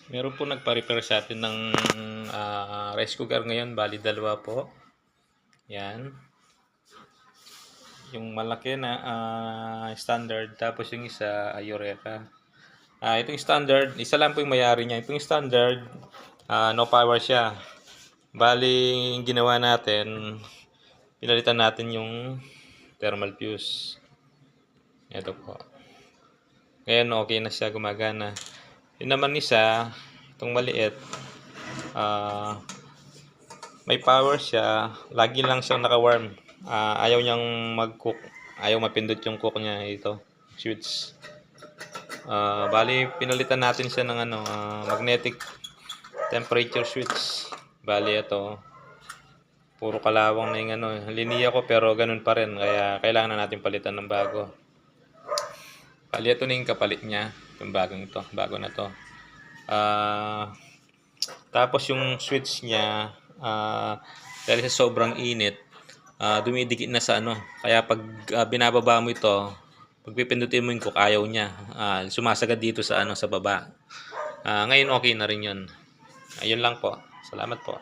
Meron po nagpa-repair sa atin ng rice cooker ngayon, bali dalawa po. Yan. Yung malaki na standard, tapos yung isa Eureka. Itong standard, isa lang po yung may-ari niya. Itong standard, no power siya. Bali, yung ginawa natin, pinalitan natin yung thermal fuse. Ito po. Ngayon okay na siya, gumagana. Yun naman isa, itong maliit, may power siya, lagi lang siyang naka-warm. Ayaw niyang mag-cook, ayaw mapindot yung cook niya, ito, switch. Bali, pinalitan natin siya ng magnetic temperature switch. Bali, ito, puro kalawang na yung liniya ko, pero ganun pa rin, kaya kailangan na natin palitan ng bago. Bali, ito na yung kapalit niya, yung bagong ito, bago na to. Tapos yung switch niya, dahil sa sobrang init, dumidikit na sa kaya pag binababa mo ito, pag pipindutin mo yung cook, ayaw niya, sumasagad dito sa sa baba. Ngayon okay na rin yun. Ayun lang po, salamat po.